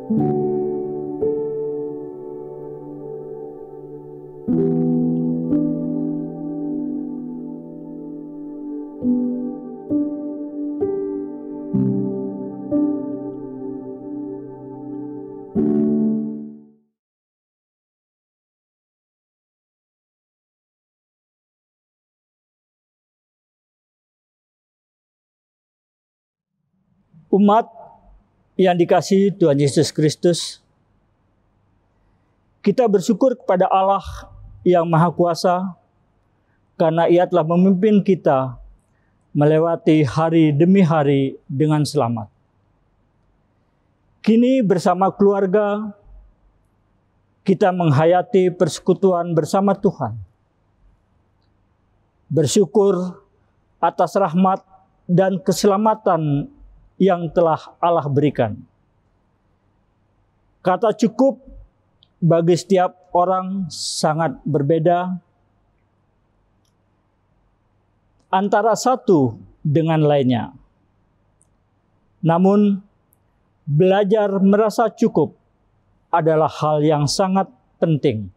Umat yang dikasihi Tuhan Yesus Kristus, kita bersyukur kepada Allah yang Maha Kuasa karena Ia telah memimpin kita melewati hari demi hari dengan selamat. Kini bersama keluarga, kita menghayati persekutuan bersama Tuhan. Bersyukur atas rahmat dan keselamatan yang telah Allah berikan. Kata cukup bagi setiap orang sangat berbeda antara satu dengan lainnya. Namun, belajar merasa cukup adalah hal yang sangat penting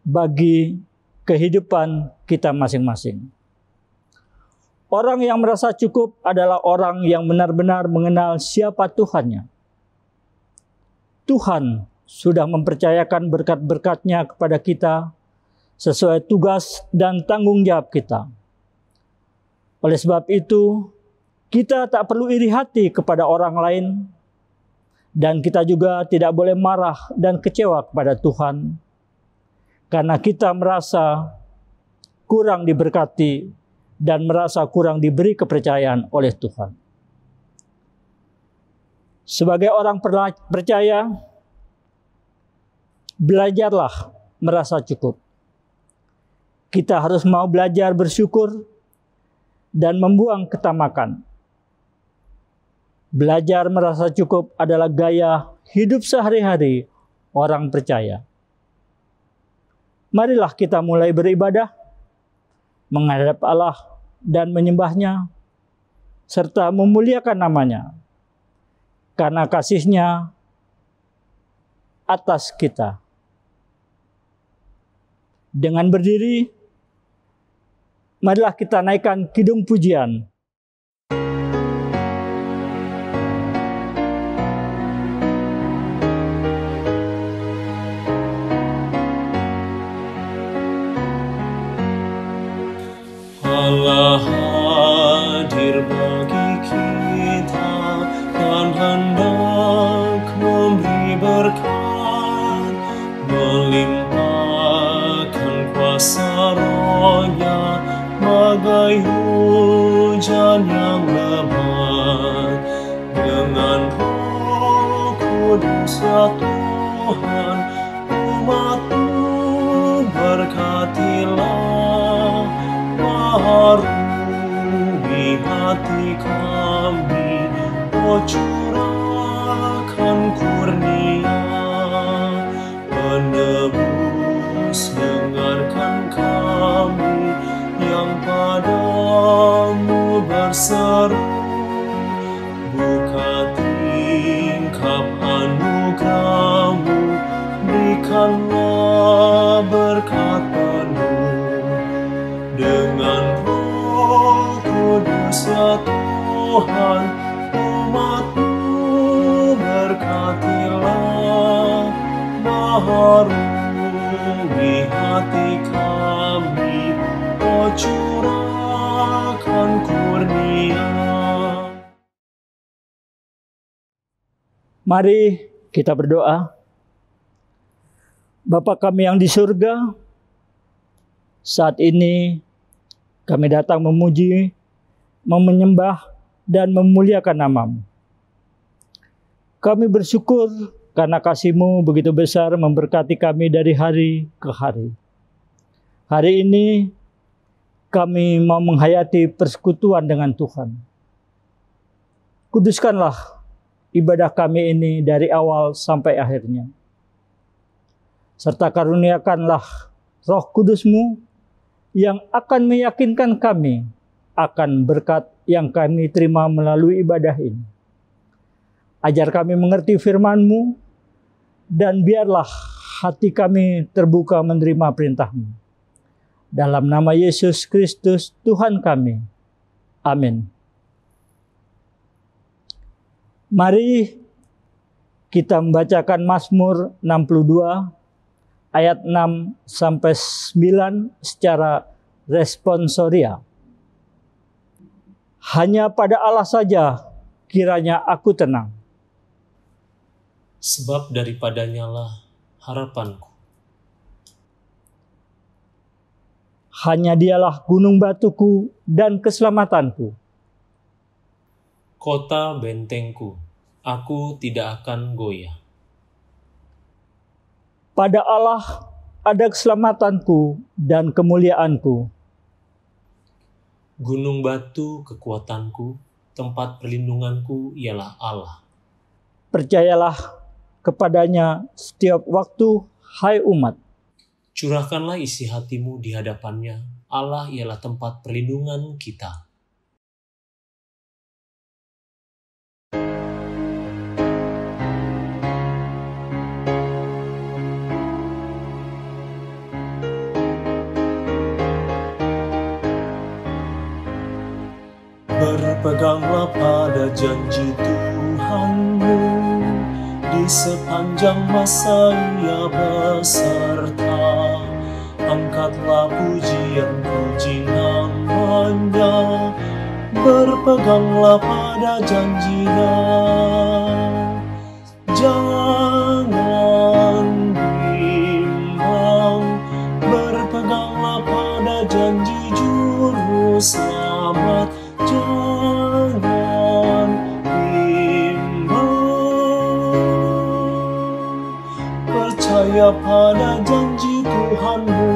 bagi kehidupan kita masing-masing. Orang yang merasa cukup adalah orang yang benar-benar mengenal siapa Tuhannya. Tuhan sudah mempercayakan berkat-berkat-Nya kepada kita sesuai tugas dan tanggung jawab kita. Oleh sebab itu, kita tak perlu iri hati kepada orang lain, dan kita juga tidak boleh marah dan kecewa kepada Tuhan, karena kita merasa kurang diberkati dan merasa kurang diberi kepercayaan oleh Tuhan. Sebagai orang percaya, belajarlah merasa cukup. Kita harus mau belajar bersyukur dan membuang ketamakan. Belajar merasa cukup adalah gaya hidup sehari-hari orang percaya. Marilah kita mulai beribadah, menghadap Allah dan menyembah-Nya, serta memuliakan nama-Nya, karena kasih-Nya atas kita. Dengan berdiri, marilah kita naikkan kidung pujian. Allah hadir bagi kita dan hendak memberi berkat, melimpahkan kuasa Roh-Nya bagai hujan yang lebat. Dengan Roh Kudus ya Tuhan, umat-Mu berkatilah, harungi hati kami, oh curahkan kurnia, penebus dengarkan kami yang padamu berseru, buka tingkap anugerah-Mu, berikanlah berkat penuh. Dengan Roh Kudus ya Tuhan, umat-Mu berkatilah, harungi hati kami, oh curahkan kurnia. Mari kita berdoa. Bapa kami yang di surga, saat ini kami datang memuji, menyembah, dan memuliakan nama-Mu. Kami bersyukur karena kasih-Mu begitu besar memberkati kami dari hari ke hari. Hari ini kami mau menghayati persekutuan dengan Tuhan. Kuduskanlah ibadah kami ini dari awal sampai akhirnya. Serta karuniakanlah Roh Kudus-Mu yang akan meyakinkan kami akan berkat yang kami terima melalui ibadah ini. Ajar kami mengerti firman-Mu, dan biarlah hati kami terbuka menerima perintah-Mu. Dalam nama Yesus Kristus, Tuhan kami. Amin. Mari kita membacakan Mazmur 62 ayat 6 sampai 9 secara responsoria. Hanya pada Allah saja kiranya aku tenang. Sebab daripadanya lah harapanku. Hanya Dialah gunung batuku dan keselamatanku. Kota bentengku, aku tidak akan goyah. Pada Allah ada keselamatanku dan kemuliaanku. Gunung batu kekuatanku, tempat perlindunganku ialah Allah. Percayalah kepadanya setiap waktu, hai umat. Curahkanlah isi hatimu di hadapannya. Allah ialah tempat perlindungan kita. Berpeganglah pada janji Tuhanmu, di sepanjang masa Ia beserta. Angkatlah pujian-puji nama-Nya, berpeganglah pada janji-Nya. Jangan bimbang, berpeganglah pada janji Juru Selamat. Jangan bimbang, percaya pada janji Tuhanmu.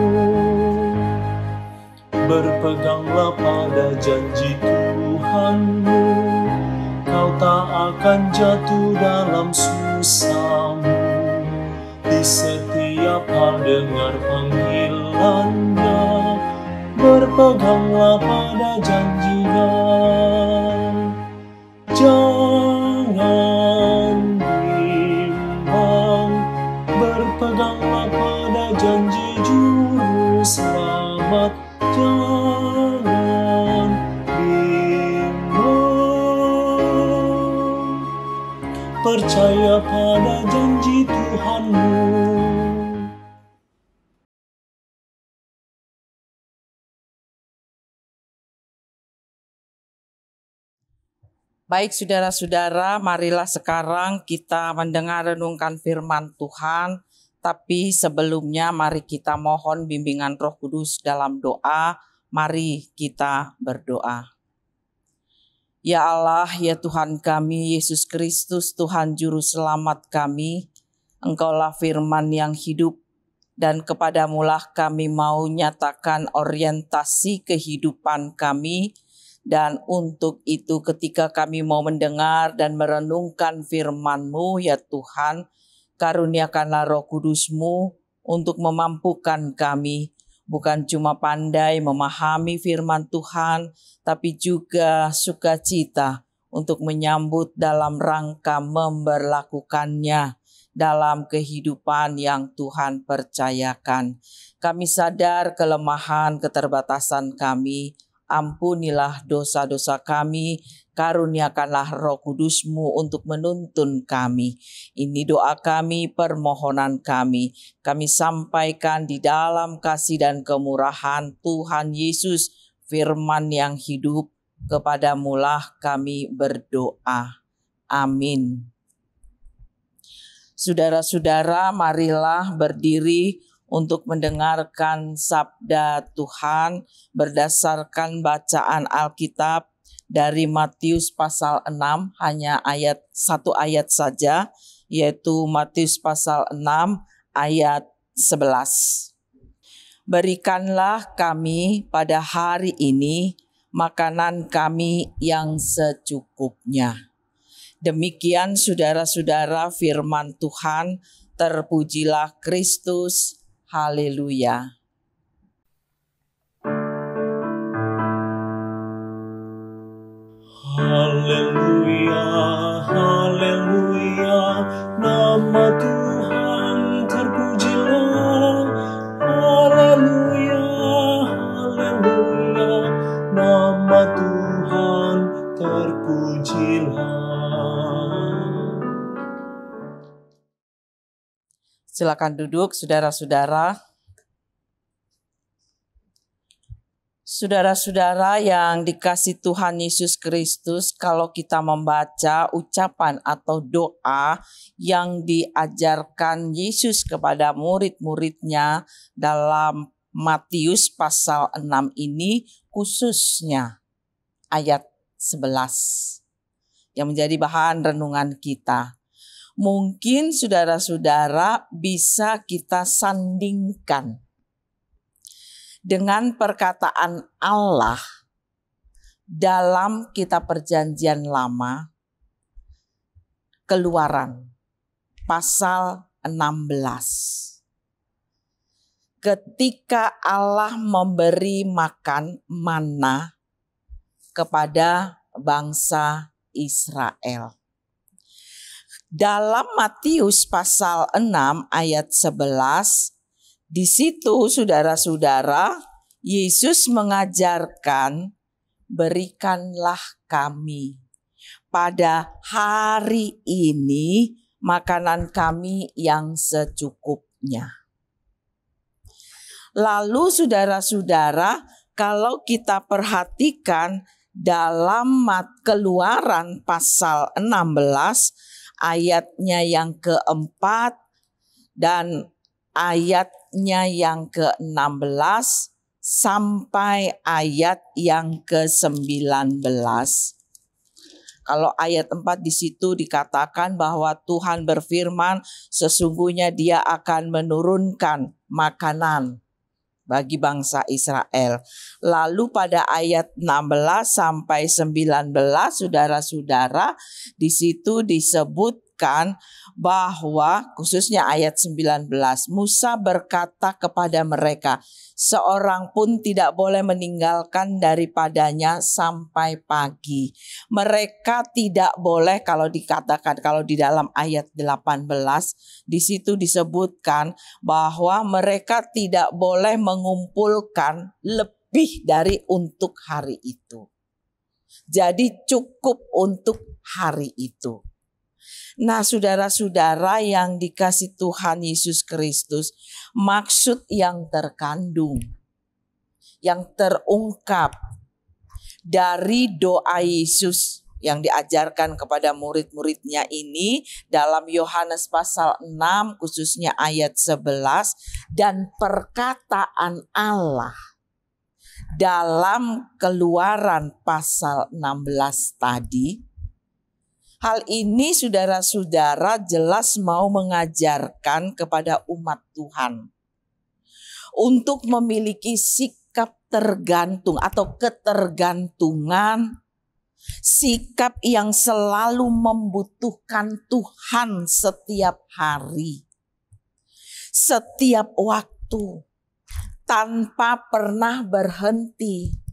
Berpeganglah pada janji Tuhanmu, kau tak akan jatuh dalam susahmu. Di setiap hal dengar panggilan-Nya, berpeganglah pada janji-Nya. Jangan bimbang, berpeganglah pada janji Juru Selamat. Jangan bimbang, percaya pada janji Tuhanmu. Baik saudara-saudara, marilah sekarang kita mendengar renungkan firman Tuhan. Tapi sebelumnya mari kita mohon bimbingan Roh Kudus dalam doa. Mari kita berdoa. Ya Allah, ya Tuhan kami, Yesus Kristus, Tuhan Juru Selamat kami. Engkaulah firman yang hidup, dan kepadamulah kami mau nyatakan orientasi kehidupan kami. Dan untuk itu ketika kami mau mendengar dan merenungkan firman-Mu, ya Tuhan, karuniakanlah Roh Kudus-Mu untuk memampukan kami, bukan cuma pandai memahami firman Tuhan, tapi juga sukacita untuk menyambut dalam rangka memberlakukannya dalam kehidupan yang Tuhan percayakan. Kami sadar kelemahan, keterbatasan kami. Ampunilah dosa-dosa kami, karuniakanlah Roh Kudus-Mu untuk menuntun kami. Ini doa kami, permohonan kami. Kami sampaikan di dalam kasih dan kemurahan Tuhan Yesus, firman yang hidup. Kepadamulah kami berdoa. Amin. Saudara-saudara, marilah berdiri untuk mendengarkan sabda Tuhan berdasarkan bacaan Alkitab dari Matius pasal 6, hanya satu ayat saja, yaitu Matius pasal 6 ayat 11. Berikanlah kami pada hari ini makanan kami yang secukupnya. Demikian saudara-saudara firman Tuhan, terpujilah Kristus. Haleluya. Haleluya, haleluya. Silakan duduk, saudara-saudara. Saudara-saudara yang dikasih Tuhan Yesus Kristus, kalau kita membaca ucapan atau doa yang diajarkan Yesus kepada murid-muridnya dalam Matius pasal 6 ini, khususnya ayat 11 yang menjadi bahan renungan kita. Mungkin saudara-saudara bisa kita sandingkan dengan perkataan Allah dalam kitab Perjanjian Lama, Keluaran pasal 16. Ketika Allah memberi makan manna kepada bangsa Israel. Dalam Matius pasal 6 ayat 11, di situ saudara-saudara, Yesus mengajarkan, berikanlah kami pada hari ini makanan kami yang secukupnya. Lalu saudara-saudara, kalau kita perhatikan dalam Keluaran pasal 16 ayatnya yang keempat dan ayatnya yang ke-16 sampai ayat yang ke-19. Kalau ayat 4 di situ dikatakan bahwa Tuhan berfirman, sesungguhnya Dia akan menurunkan makanan bagi bangsa Israel. Lalu pada ayat 16 sampai 19, saudara-saudara, di situ disebutkan bahwa khususnya ayat 19, Musa berkata kepada mereka, seorang pun tidak boleh meninggalkan daripadanya sampai pagi. Mereka tidak boleh, kalau dikatakan, kalau di dalam ayat 18 di situ disebutkan bahwa mereka tidak boleh mengumpulkan lebih dari untuk hari itu. Jadi cukup untuk hari itu. Nah, saudara-saudara yang dikasih Tuhan Yesus Kristus, maksud yang terkandung, yang terungkap dari doa Yesus yang diajarkan kepada murid-muridnya ini dalam Yohanes pasal 6 khususnya ayat 11 dan perkataan Allah dalam Keluaran pasal 16 tadi. Hal ini saudara-saudara jelas mau mengajarkan kepada umat Tuhan untuk memiliki sikap tergantung atau ketergantungan, sikap yang selalu membutuhkan Tuhan setiap hari, setiap waktu, tanpa pernah berhenti.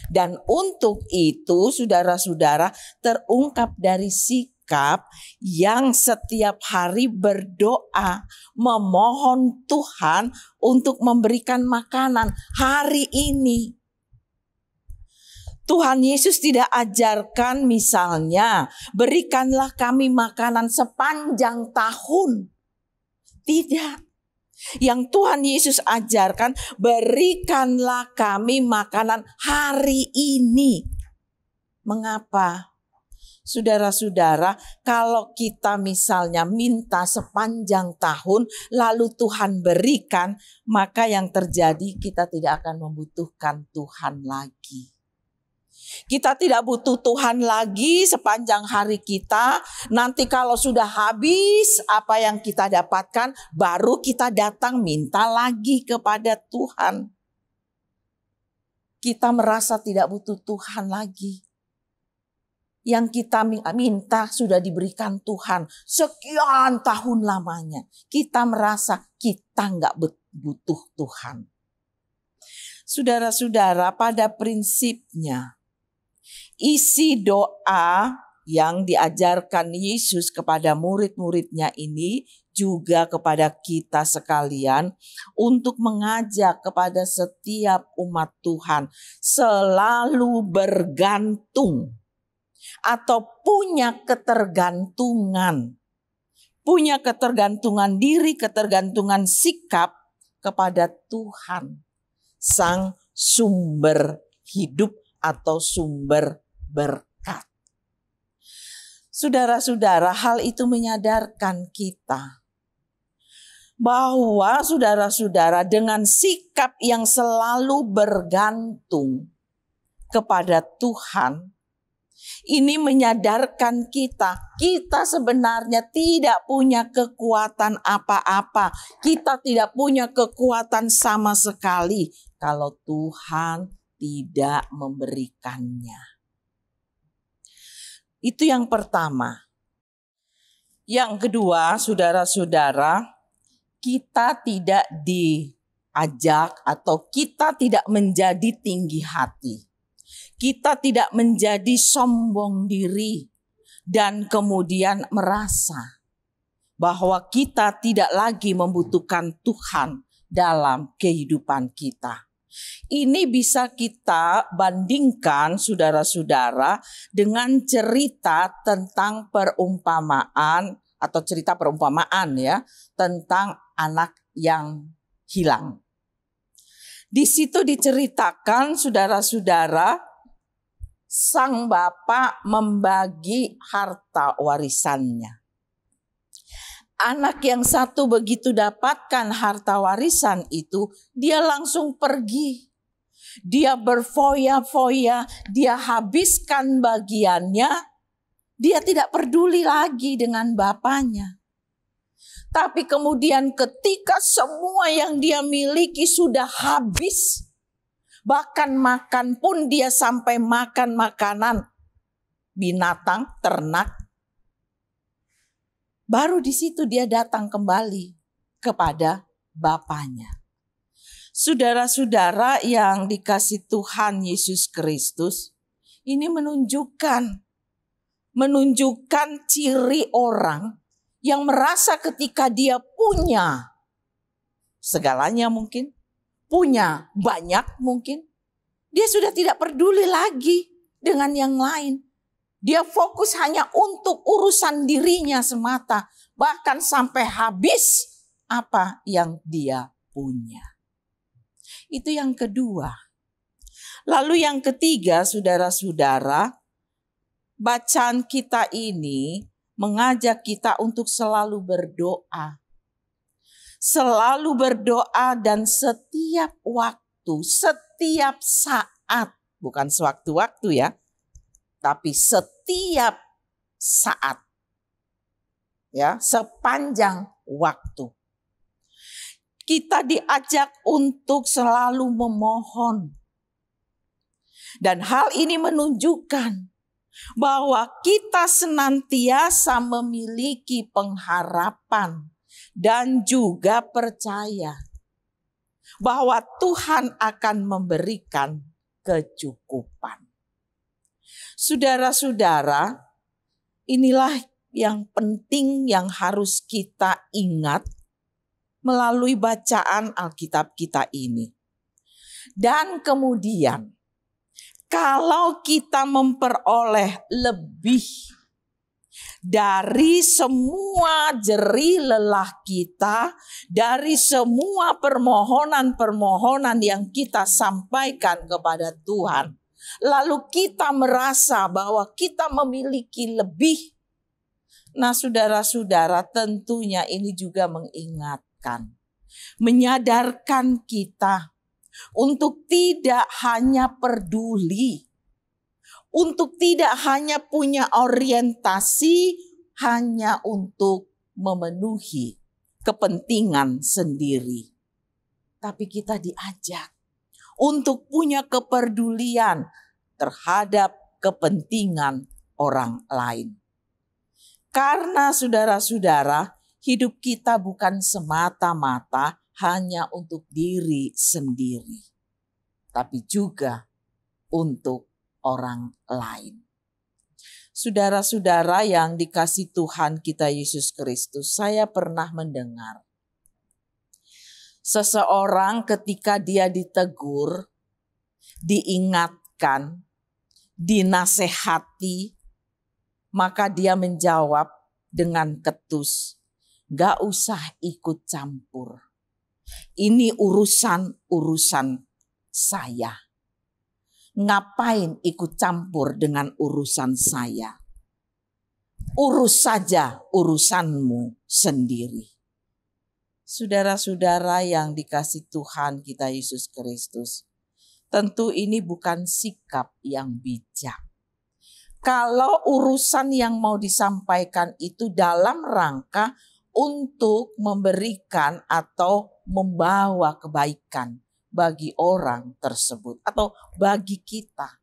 Dan untuk itu saudara-saudara terungkap dari sikap yang setiap hari berdoa memohon Tuhan untuk memberikan makanan hari ini. Tuhan Yesus tidak ajarkan misalnya berikanlah kami makanan sepanjang tahun. Tidak. Yang Tuhan Yesus ajarkan, berikanlah kami makanan hari ini. Mengapa? Saudara-saudara, kalau kita misalnya minta sepanjang tahun, lalu Tuhan berikan, maka yang terjadi kita tidak akan membutuhkan Tuhan lagi. Kita tidak butuh Tuhan lagi sepanjang hari kita. Nanti kalau sudah habis apa yang kita dapatkan, baru kita datang minta lagi kepada Tuhan. Kita merasa tidak butuh Tuhan lagi. Yang kita minta sudah diberikan Tuhan sekian tahun lamanya. Kita merasa kita nggak butuh Tuhan. Saudara-saudara, pada prinsipnya isi doa yang diajarkan Yesus kepada murid-muridnya ini juga kepada kita sekalian untuk mengajak kepada setiap umat Tuhan selalu bergantung atau punya ketergantungan punya ketergantungan diri, ketergantungan sikap kepada Tuhan, sang sumber hidup atau sumber berkat. Saudara-saudara, hal itu menyadarkan kita bahwa saudara-saudara dengan sikap yang selalu bergantung kepada Tuhan, ini menyadarkan kita sebenarnya tidak punya kekuatan apa-apa. Kita tidak punya kekuatan sama sekali kalau Tuhan tidak memberikannya. Itu yang pertama. Yang kedua, saudara-saudara, kita tidak diajak atau kita tidak menjadi tinggi hati. Kita tidak menjadi sombong diri dan kemudian merasa bahwa kita tidak lagi membutuhkan Tuhan dalam kehidupan kita. Ini bisa kita bandingkan saudara-saudara dengan cerita tentang perumpamaan atau cerita perumpamaan ya tentang anak yang hilang. Di situ diceritakan saudara-saudara, sang bapak membagi harta warisannya. Anak yang satu begitu dapatkan harta warisan itu, dia langsung pergi. Dia berfoya-foya, dia habiskan bagiannya. Dia tidak peduli lagi dengan bapaknya. Tapi kemudian ketika semua yang dia miliki sudah habis, bahkan makan pun dia sampai makan makanan binatang, ternak. Baru di situ dia datang kembali kepada bapaknya. Saudara-saudara yang dikasih Tuhan Yesus Kristus, ini menunjukkan ciri orang yang merasa ketika dia punya segalanya mungkin, punya banyak mungkin, dia sudah tidak peduli lagi dengan yang lain. Dia fokus hanya untuk urusan dirinya semata, bahkan sampai habis apa yang dia punya. Itu yang kedua. Lalu yang ketiga, saudara-saudara, bacaan kita ini mengajak kita untuk selalu berdoa. Selalu berdoa dan setiap waktu, setiap saat, bukan sewaktu-waktu ya, tapi setiap saat. Ya, sepanjang waktu. Kita diajak untuk selalu memohon. Dan hal ini menunjukkan bahwa kita senantiasa memiliki pengharapan dan juga percaya bahwa Tuhan akan memberikan kecukupan. Saudara-saudara, inilah yang penting yang harus kita ingat melalui bacaan Alkitab kita ini. Dan kemudian, kalau kita memperoleh lebih dari semua jerih lelah kita, dari semua permohonan-permohonan yang kita sampaikan kepada Tuhan, lalu kita merasa bahwa kita memiliki lebih. Nah, saudara-saudara, tentunya ini juga mengingatkan, menyadarkan kita untuk tidak hanya peduli, untuk tidak hanya punya orientasi hanya untuk memenuhi kepentingan sendiri. Tapi kita diajak untuk punya kepedulian terhadap kepentingan orang lain. Karena saudara-saudara, hidup kita bukan semata-mata hanya untuk diri sendiri, tapi juga untuk orang lain. Saudara-saudara yang dikasih Tuhan kita Yesus Kristus, saya pernah mendengar seseorang ketika dia ditegur, diingatkan, dinasehati, maka dia menjawab dengan ketus, Gak usah ikut campur. Ini urusan saya. Ngapain ikut campur dengan urusan saya? Urus saja urusanmu sendiri. Saudara-saudara yang dikasih Tuhan kita Yesus Kristus, tentu ini bukan sikap yang bijak. Kalau urusan yang mau disampaikan itu dalam rangka untuk memberikan atau membawa kebaikan bagi orang tersebut atau bagi kita,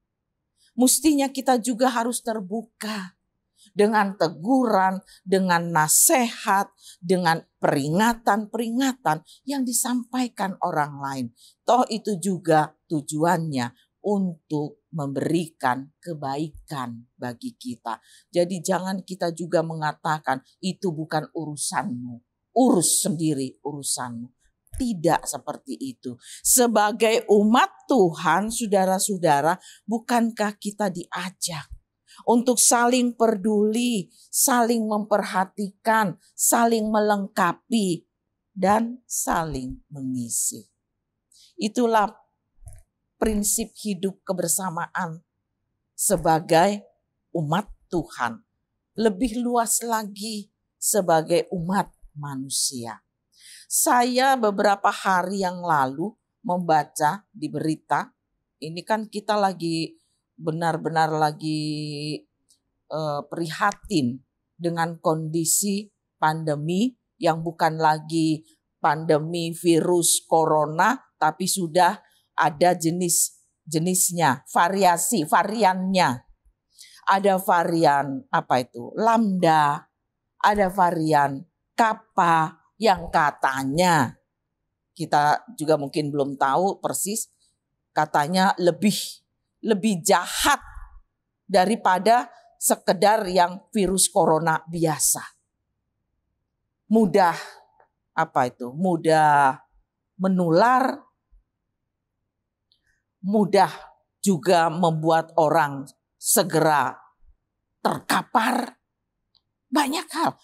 mestinya kita juga harus terbuka dengan teguran, dengan nasihat, dengan peringatan-peringatan yang disampaikan orang lain. Toh itu juga tujuannya untuk memberikan kebaikan bagi kita. Jadi jangan kita juga mengatakan itu bukan urusanmu, urus sendiri urusanmu. Tidak seperti itu. Sebagai umat Tuhan, saudara-saudara, bukankah kita diajak untuk saling peduli, saling memperhatikan, saling melengkapi, dan saling mengisi. Itulah prinsip hidup kebersamaan sebagai umat Tuhan. Lebih luas lagi sebagai umat manusia. Saya beberapa hari yang lalu membaca di berita, ini kan kita lagi benar-benar lagi prihatin dengan kondisi pandemi yang bukan lagi pandemi virus corona, tapi sudah ada jenisnya, variannya. Ada varian Lambda, ada varian Kappa yang katanya, kita juga mungkin belum tahu persis, katanya lebih jahat daripada sekedar yang virus corona biasa. Mudah menular, mudah juga membuat orang segera terkapar. Banyak hal.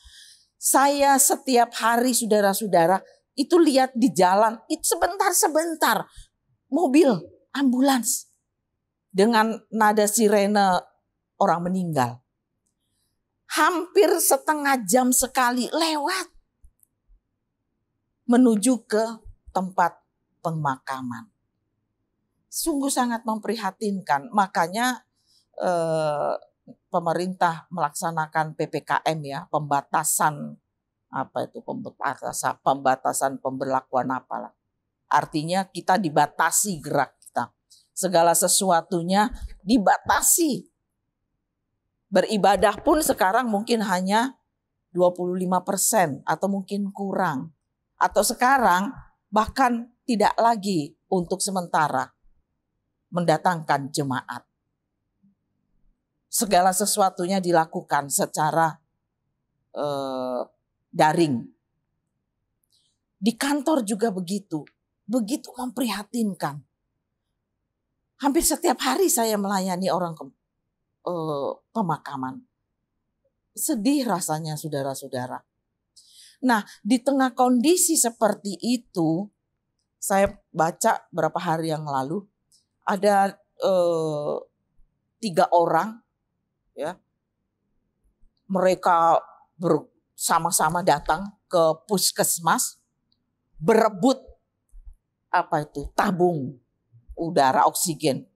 Saya setiap hari saudara-saudara itu lihat di jalan, itu sebentar-sebentar mobil ambulans dengan nada sirene orang meninggal. Hampir setengah jam sekali lewat menuju ke tempat pemakaman. Sungguh sangat memprihatinkan. Makanya pemerintah melaksanakan PPKM ya, pembatasan pemberlakuan apalah. Artinya kita dibatasi gerak kita. Segala sesuatunya dibatasi. Beribadah pun sekarang mungkin hanya 25% atau mungkin kurang. Atau sekarang bahkan tidak lagi untuk sementara mendatangkan jemaat. Segala sesuatunya dilakukan secara daring. Di kantor juga begitu memprihatinkan. Hampir setiap hari saya melayani orang pemakaman. Sedih rasanya saudara-saudara. Nah, di tengah kondisi seperti itu, saya baca beberapa hari yang lalu, ada 3 orang, ya, mereka bersama-sama datang ke puskesmas, berebut tabung udara oksigen.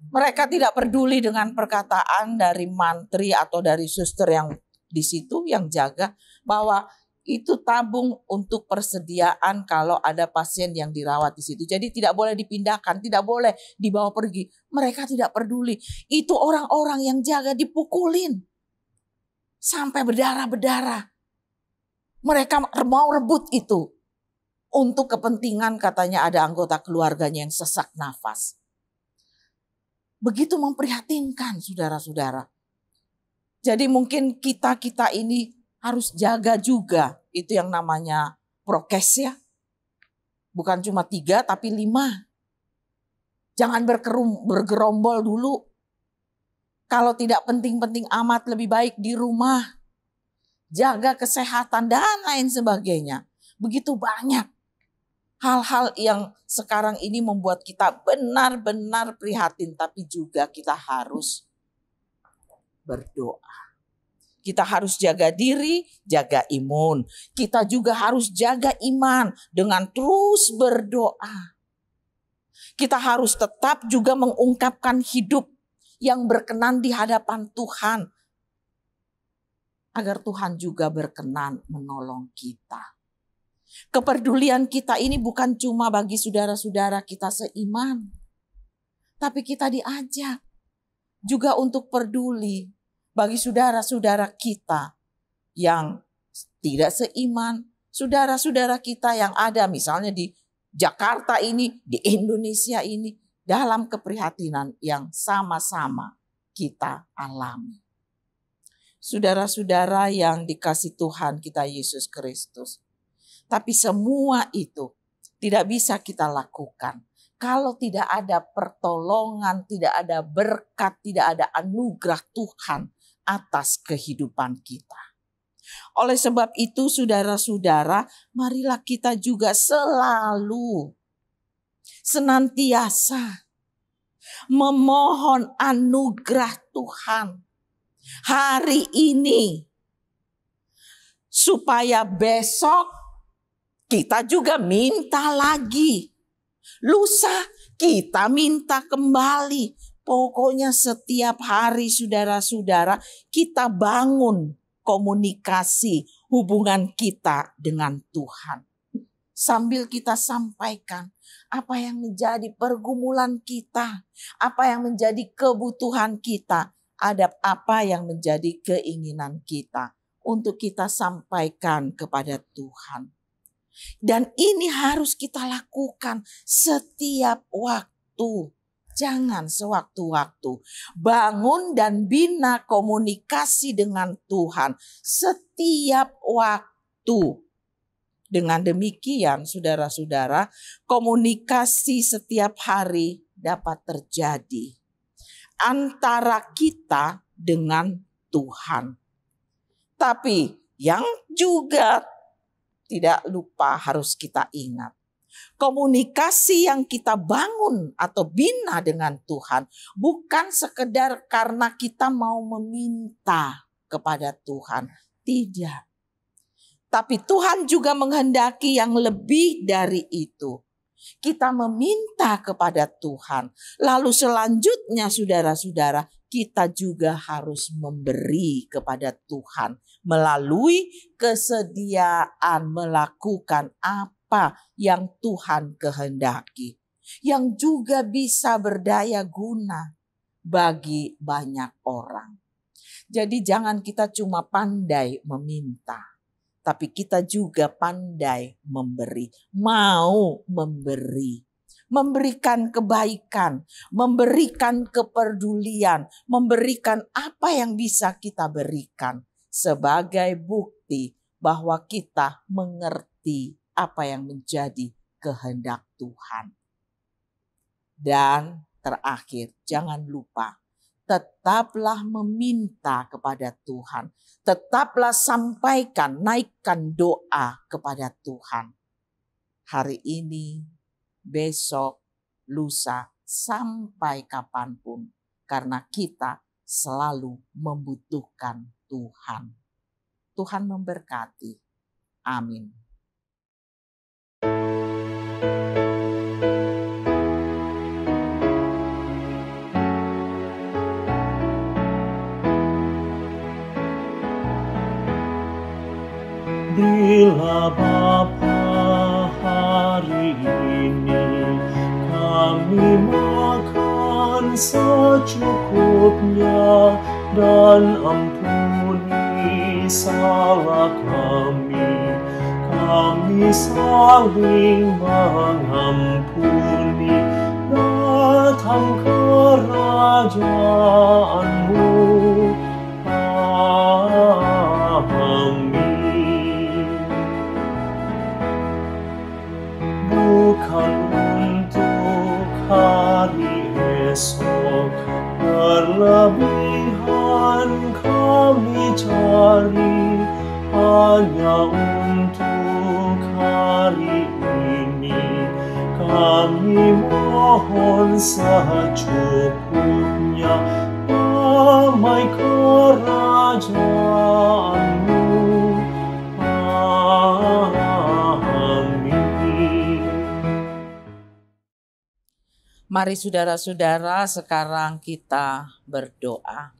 Mereka tidak peduli dengan perkataan dari mantri atau dari suster yang di situ yang jaga bahwa itu tabung untuk persediaan kalau ada pasien yang dirawat di situ. Jadi tidak boleh dipindahkan, tidak boleh dibawa pergi. Mereka tidak peduli. Itu orang-orang yang jaga dipukulin sampai berdarah-berdarah. Mereka mau rebut itu untuk kepentingan, katanya ada anggota keluarganya yang sesak nafas. Begitu memprihatinkan saudara-saudara. Jadi mungkin kita ini harus jaga juga. Itu yang namanya prokes ya. Bukan cuma 3 tapi 5. Jangan bergerombol dulu. Kalau tidak penting-penting amat lebih baik di rumah. jaga kesehatan, dan lain sebagainya. Begitu banyak hal-hal yang sekarang ini membuat kita benar-benar prihatin, tapi juga kita harus berdoa. Kita harus jaga diri, jaga imun. Kita juga harus jaga iman dengan terus berdoa. Kita harus tetap juga mengungkapkan hidup yang berkenan di hadapan Tuhan, agar Tuhan juga berkenan menolong kita. Kepedulian kita ini bukan cuma bagi saudara-saudara kita seiman, tapi kita diajak juga untuk peduli bagi saudara-saudara kita yang tidak seiman, saudara-saudara kita yang ada misalnya di Jakarta ini, di Indonesia ini, dalam keprihatinan yang sama-sama kita alami. Saudara-saudara yang dikasih Tuhan kita Yesus Kristus. Tapi semua itu tidak bisa kita lakukan kalau tidak ada pertolongan, tidak ada berkat, tidak ada anugerah Tuhan atas kehidupan kita. Oleh sebab itu saudara-saudara, marilah kita juga selalu senantiasa memohon anugerah Tuhan hari ini, supaya besok kita juga minta lagi, lusa kita minta kembali. Pokoknya setiap hari saudara-saudara kita bangun komunikasi hubungan kita dengan Tuhan. Sambil kita sampaikan apa yang menjadi pergumulan kita, apa yang menjadi kebutuhan kita, ada apa yang menjadi keinginan kita untuk kita sampaikan kepada Tuhan. Dan ini harus kita lakukan setiap waktu. Jangan sewaktu-waktu. Bangun dan bina komunikasi dengan Tuhan setiap waktu. Dengan demikian saudara-saudara, komunikasi setiap hari dapat terjadi antara kita dengan Tuhan. Tapi yang juga tidak lupa harus kita ingat, komunikasi yang kita bangun atau bina dengan Tuhan bukan sekedar karena kita mau meminta kepada Tuhan. Tidak. Tapi Tuhan juga menghendaki yang lebih dari itu. Kita meminta kepada Tuhan. Lalu selanjutnya saudara-saudara, kita juga harus memberi kepada Tuhan melalui kesediaan melakukan apa yang Tuhan kehendaki, yang juga bisa berdaya guna bagi banyak orang. Jadi jangan kita cuma pandai meminta, tapi kita juga pandai memberi, mau memberi. Memberikan kebaikan, memberikan kepedulian, memberikan apa yang bisa kita berikan sebagai bukti bahwa kita mengerti apa yang menjadi kehendak Tuhan. Dan terakhir, jangan lupa, tetaplah meminta kepada Tuhan. Tetaplah sampaikan, naikkan doa kepada Tuhan. Hari ini, besok, lusa, sampai kapanpun. Karena kita selalu membutuhkan Tuhan. Tuhan memberkati. Amin. Bila Bapa hari ini kami makan secukupnya dan ampuni salah kami saling mengampuni. Datang kerajaan-Mu, amin. Bukan untuk hari esok, berlebihan kami cari, hanya untuk hari ini. Kami mohon secukupnya, damai kerajaan-Mu. Amin. Mari saudara-saudara, sekarang kita berdoa.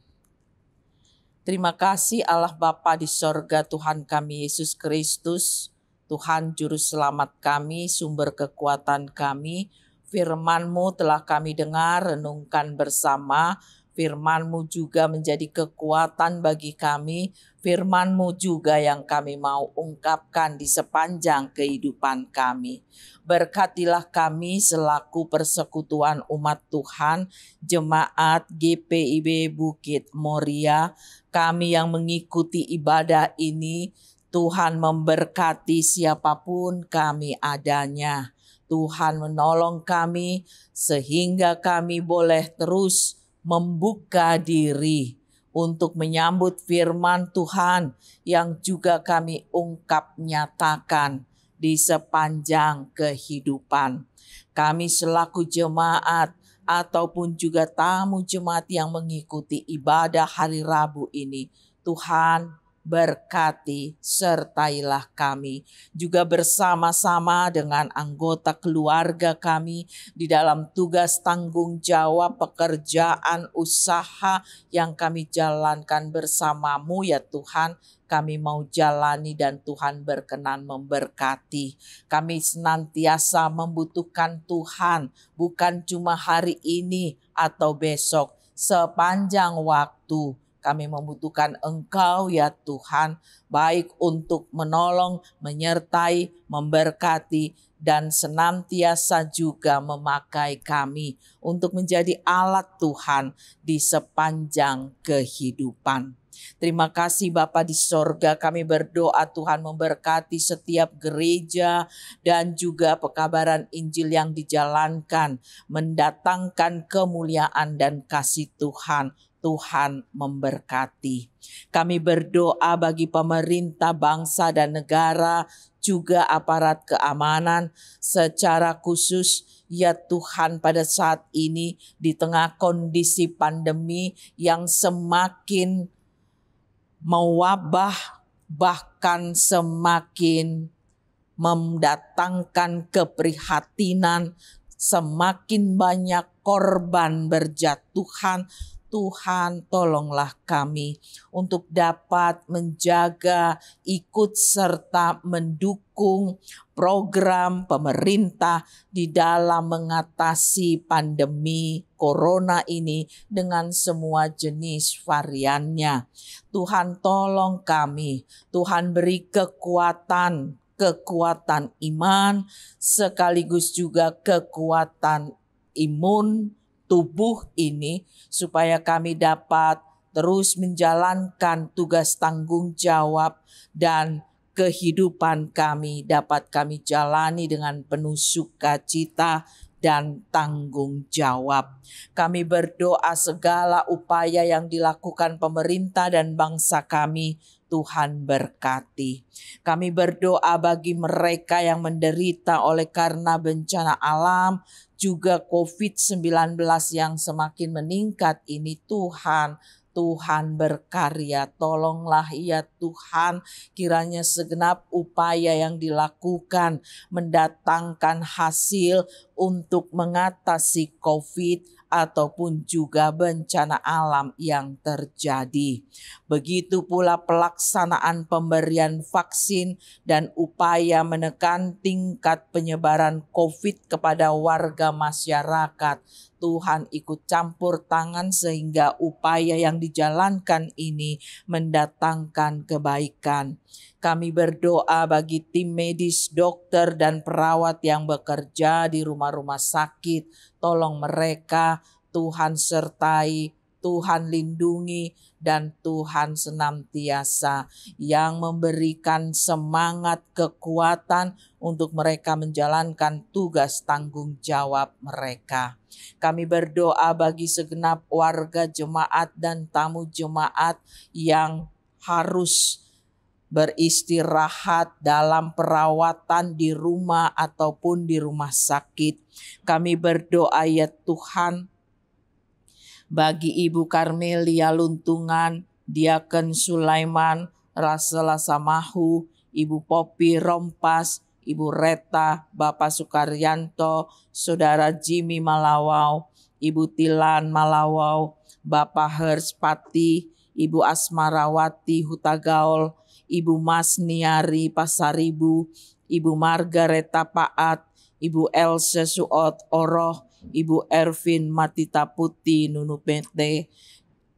Terima kasih Allah Bapa di sorga, Tuhan kami Yesus Kristus, Tuhan Juru Selamat kami, sumber kekuatan kami. Firman-Mu telah kami dengar, renungkan bersama. Firman-Mu juga menjadi kekuatan bagi kami. Firman-Mu juga yang kami mau ungkapkan di sepanjang kehidupan kami. Berkatilah kami selaku persekutuan umat Tuhan, jemaat GPIB Bukit Moria, kami yang mengikuti ibadah ini. Tuhan memberkati siapapun kami adanya. Tuhan menolong kami sehingga kami boleh terus membuka diri untuk menyambut firman Tuhan yang juga kami ungkap nyatakan di sepanjang kehidupan. Kami selaku jemaat ataupun juga tamu jemaat yang mengikuti ibadah hari Rabu ini, Tuhan berkati, sertailah kami juga bersama-sama dengan anggota keluarga kami di dalam tugas tanggung jawab pekerjaan usaha yang kami jalankan bersama-Mu ya Tuhan. Kami mau jalani dan Tuhan berkenan memberkati. Kami senantiasa membutuhkan Tuhan, bukan cuma hari ini atau besok, sepanjang waktu. Kami membutuhkan Engkau ya Tuhan, baik untuk menolong, menyertai, memberkati, dan senantiasa juga memakai kami untuk menjadi alat Tuhan di sepanjang kehidupan. Terima kasih Bapa di sorga, kami berdoa Tuhan memberkati setiap gereja dan juga pekabaran Injil yang dijalankan, mendatangkan kemuliaan dan kasih Tuhan. Tuhan memberkati. Kami berdoa bagi pemerintah bangsa dan negara, juga aparat keamanan secara khusus ya Tuhan pada saat ini di tengah kondisi pandemi yang semakin mewabah, bahkan semakin mendatangkan keprihatinan, semakin banyak korban berjatuhan. Tuhan tolonglah kami untuk dapat menjaga, ikut serta mendukung program pemerintah di dalam mengatasi pandemi corona ini dengan semua jenis variannya. Tuhan tolong kami, Tuhan beri kekuatan iman sekaligus juga kekuatan imun tubuh ini supaya kami dapat terus menjalankan tugas tanggung jawab dan kehidupan kami dapat kami jalani dengan penuh sukacita dan tanggung jawab. Kami berdoa segala upaya yang dilakukan pemerintah dan bangsa kami, Tuhan berkati. Kami berdoa bagi mereka yang menderita oleh karena bencana alam, juga COVID-19 yang semakin meningkat ini Tuhan berkarya, tolonglah ya Tuhan, kiranya segenap upaya yang dilakukan mendatangkan hasil untuk mengatasi COVID ataupun juga bencana alam yang terjadi. Begitu pula pelaksanaan pemberian vaksin dan upaya menekan tingkat penyebaran COVID kepada warga masyarakat. Tuhan ikut campur tangan sehingga upaya yang dijalankan ini mendatangkan kebaikan. Kami berdoa bagi tim medis, dokter, dan perawat yang bekerja di rumah-rumah sakit. Tolong mereka, Tuhan sertai, Tuhan lindungi, dan Tuhan senantiasa yang memberikan semangat kekuatan untuk mereka menjalankan tugas tanggung jawab mereka. Kami berdoa bagi segenap warga jemaat dan tamu jemaat yang harus beristirahat dalam perawatan di rumah ataupun di rumah sakit. Kami berdoa ya Tuhan, bagi Ibu Karmelia Luntungan, Diaken Sulaiman, Rasela Samahu, Ibu Popi Rompas, Ibu Reta, Bapak Sukaryanto, Saudara Jimmy Malawau, Ibu Tilan Malawau, Bapak Herspati, Ibu Asmarawati Hutagaul, Ibu Masniari Pasaribu, Ibu Margareta Paat, Ibu Else Suot Oroh, Ibu Ervin Matita Putih Nunupete,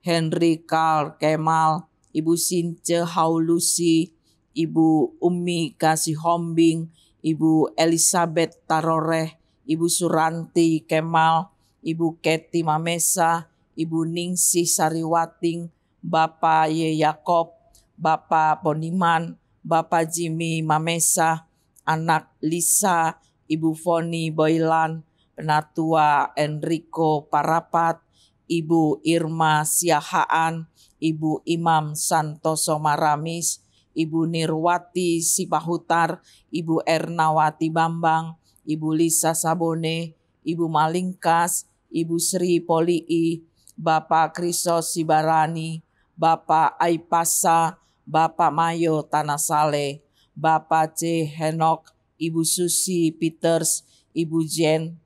Henry Karl Kemal, Ibu Since Haulusi, Ibu Umi Kasih Hombing, Ibu Elizabeth Taroreh, Ibu Suranti Kemal, Ibu Keti Mamesa, Ibu Ningsih Sariwating, Bapak Ye Yakob, Bapak Poniman, Bapak Jimmy Mamesa, anak Lisa, Ibu Foni Boylan, Penatua Enrico Parapat, Ibu Irma Siahaan, Ibu Imam Santoso Maramis, Ibu Nirwati Sipahutar, Ibu Ernawati Bambang, Ibu Lisa Sabone, Ibu Malingkas, Ibu Sri Polii, Bapak Krisos Sibarani, Bapak Aipasa, Bapak Mayo Tanasale, Bapak C. Henok, Ibu Susi Peters, Ibu Jen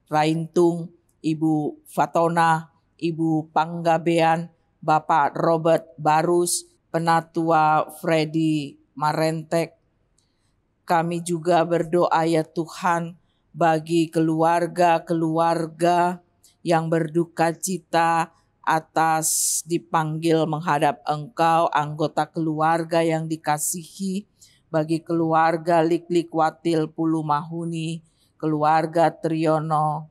Raintung, Ibu Fatona, Ibu Panggabean, Bapak Robert Barus, Penatua Freddy Marentek. Kami juga berdoa ya Tuhan bagi keluarga-keluarga yang berduka cita atas dipanggil menghadap Engkau, anggota keluarga yang dikasihi, bagi keluarga Liklik Watil Pulu Mahuni, keluarga Triono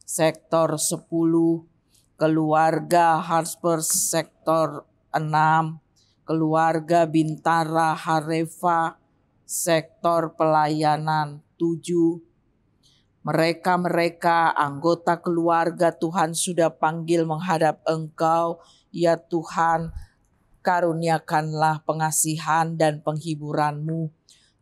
sektor 10, keluarga Harspers sektor 6, keluarga Bintara Harefa sektor pelayanan 7. Mereka anggota keluarga Tuhan sudah panggil menghadap Engkau, ya Tuhan, karuniakanlah pengasihan dan penghiburan-Mu.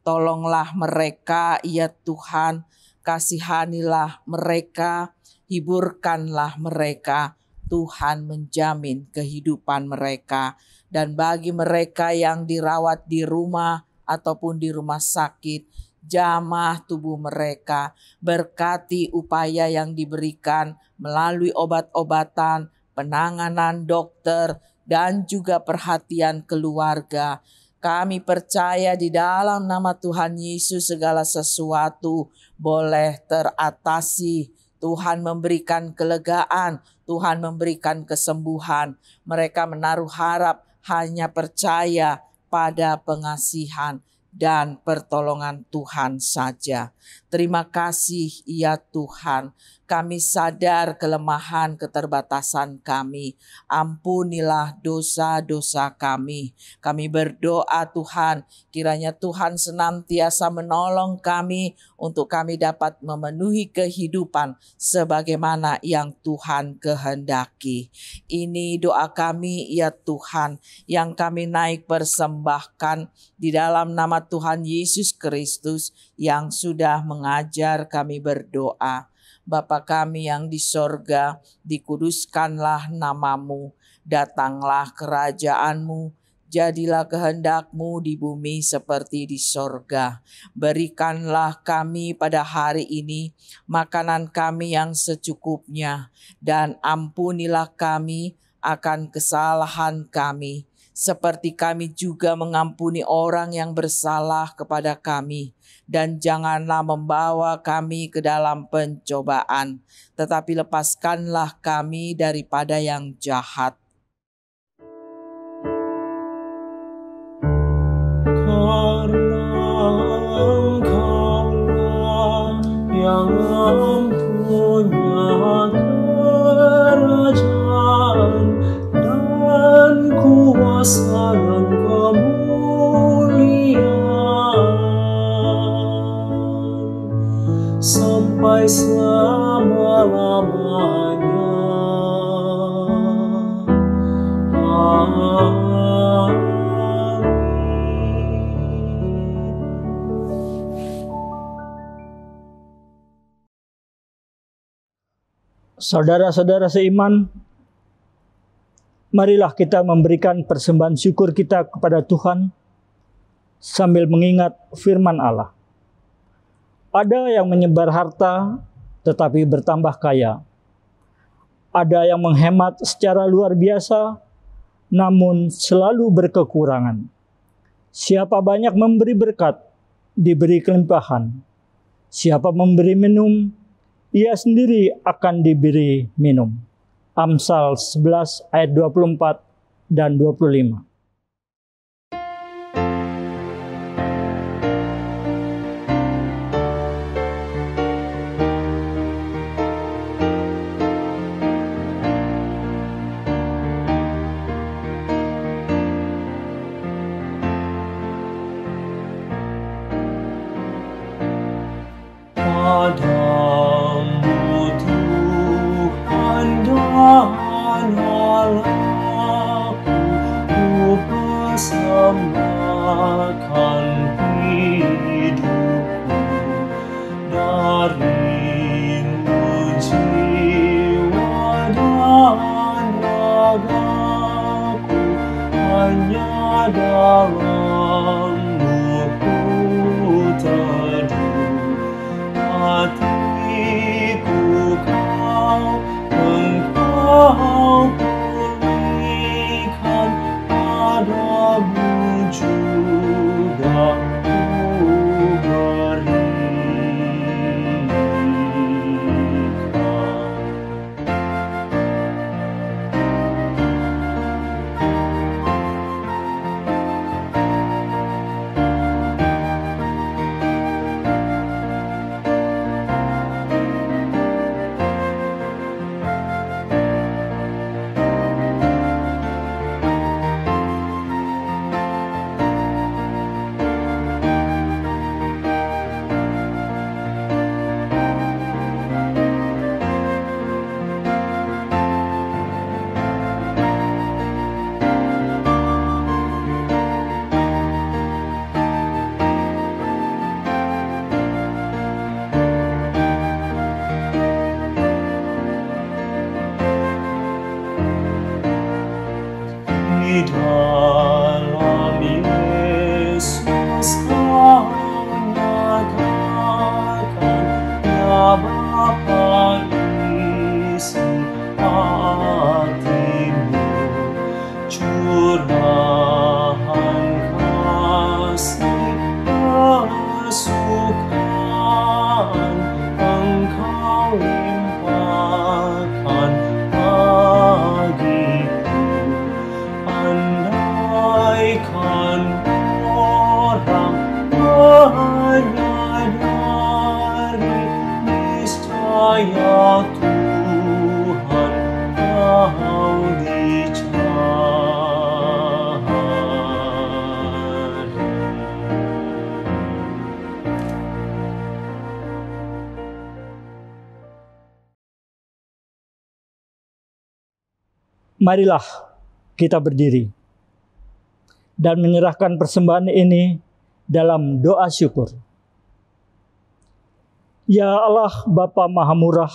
Tolonglah mereka, ya Tuhan, kasihanilah mereka, hiburkanlah mereka. Tuhan menjamin kehidupan mereka. Dan bagi mereka yang dirawat di rumah ataupun di rumah sakit, jamah tubuh mereka, berkati upaya yang diberikan melalui obat-obatan, penanganan dokter, dan juga perhatian keluarga. Kami percaya di dalam nama Tuhan Yesus segala sesuatu boleh teratasi. Tuhan memberikan kelegaan, Tuhan memberikan kesembuhan. Mereka menaruh harap, hanya percaya pada pengasihan dan pertolongan Tuhan saja. Terima kasih ya Tuhan. Kami sadar kelemahan keterbatasan kami. Ampunilah dosa-dosa kami. Kami berdoa Tuhan, kiranya Tuhan senantiasa menolong kami untuk kami dapat memenuhi kehidupan sebagaimana yang Tuhan kehendaki. Ini doa kami ya Tuhan, yang kami naik persembahkan di dalam nama Tuhan Yesus Kristus yang sudah mengajar kami berdoa. Bapa kami yang di sorga, dikuduskanlah nama-Mu, datanglah kerajaan-Mu, jadilah kehendak-Mu di bumi seperti di sorga. Berikanlah kami pada hari ini makanan kami yang secukupnya, dan ampunilah kami akan kesalahan kami, seperti kami juga mengampuni orang yang bersalah kepada kami. Dan janganlah membawa kami ke dalam pencobaan, tetapi lepaskanlah kami daripada yang jahat. Karena Engkau-Lah yang mempunyai kerajaan dan kuasa dan kemuliaan sampai selama-lamanya. Saudara-saudara seiman, marilah kita memberikan persembahan syukur kita kepada Tuhan sambil mengingat firman Allah. Ada yang menyebar harta tetapi bertambah kaya. Ada yang menghemat secara luar biasa namun selalu berkekurangan. Siapa banyak memberi berkat, diberi kelimpahan. Siapa memberi minum, ia sendiri akan diberi minum. Amsal 11 ayat 24 dan 25. Padamu Tuhan dan Allahku, ku persembahkan hidupku. Darimu jiwa dan ragaku, hanya dalam-Mu ku teduh. Hatiku Engkau pulihkan, padamu juga ku berikan. Di dalam Yesus Kau nyatakan, ya Bapa, isi hatimu, curahan kasih kesukaan Engkau limpahkan bagiku. Andaikan orang menyadari, niscaya Tuhan Kau dicari. Marilah kita berdiri dan menyerahkan persembahan ini dalam doa syukur. Ya Allah Bapa Maha Murah,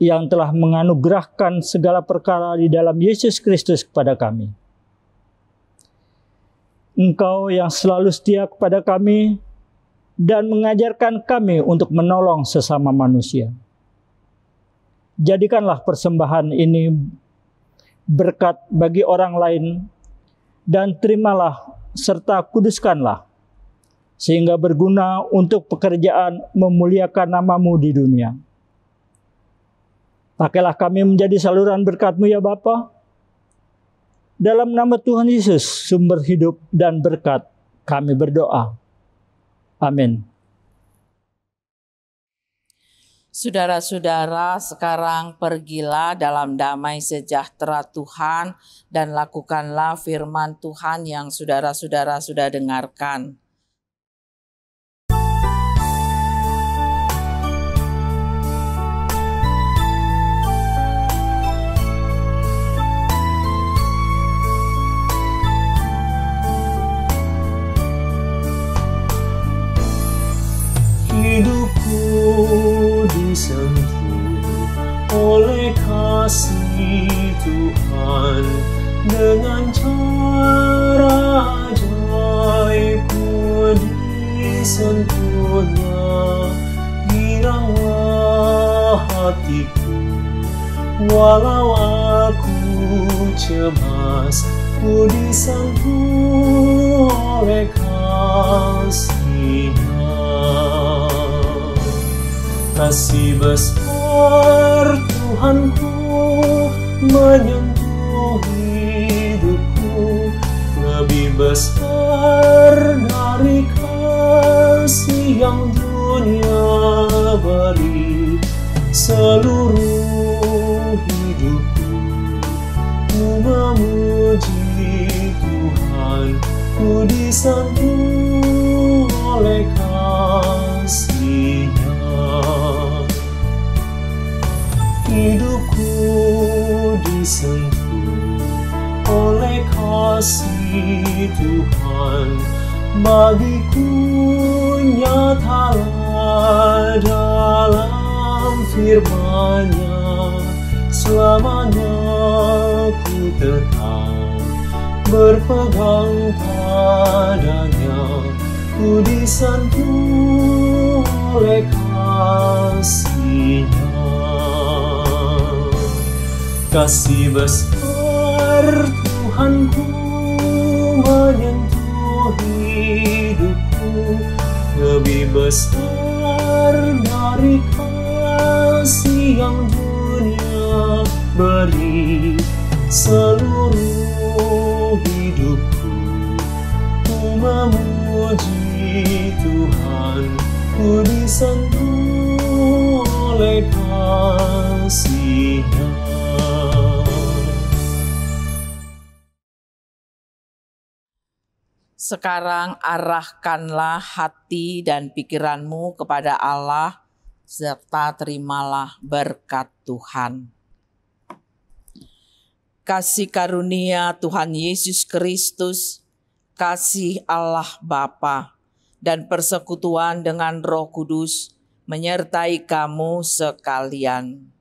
yang telah menganugerahkan segala perkara di dalam Yesus Kristus kepada kami. Engkau yang selalu setia kepada kami dan mengajarkan kami untuk menolong sesama manusia. Jadikanlah persembahan ini berkat bagi orang lain, dan terimalah serta kuduskanlah, sehingga berguna untuk pekerjaan memuliakan nama-Mu di dunia. Pakailah kami menjadi saluran berkat-Mu ya Bapa. Dalam nama Tuhan Yesus, sumber hidup dan berkat, kami berdoa. Amin. Saudara-saudara, sekarang pergilah dalam damai sejahtera Tuhan dan lakukanlah firman Tuhan yang saudara-saudara sudah dengarkan. Hidupku disentuh kasih Tuhan dengan cara ajaib-Mu disentuhnya. Giranglah hatiku, walau aku cemas, ku disentuh oleh kasih-Nya. Kasih besar Tuhanku menyentuh hidupku, lebih besar dari kasih yang dunia beri. Seluruh hidupku ku memuji Tuhan, ku disentuh oleh kasih-Nya. Hidupku disentuh oleh kasih Tuhan, bagiku nyatalah dalam firman-Nya. Selamanya ku tetap berpegang padanya, ku disentuh oleh kasih-Nya. Kasih besar Tuhanku menyentuh hidupku, lebih besar dari kasih yang dunia beri. Seluruh hidupku ku memuji Tuhan, ku disentuh oleh kasih-Nya. Sekarang arahkanlah hati dan pikiranmu kepada Allah, serta terimalah berkat Tuhan. Kasih karunia Tuhan Yesus Kristus, kasih Allah Bapa, dan persekutuan dengan Roh Kudus menyertai kamu sekalian.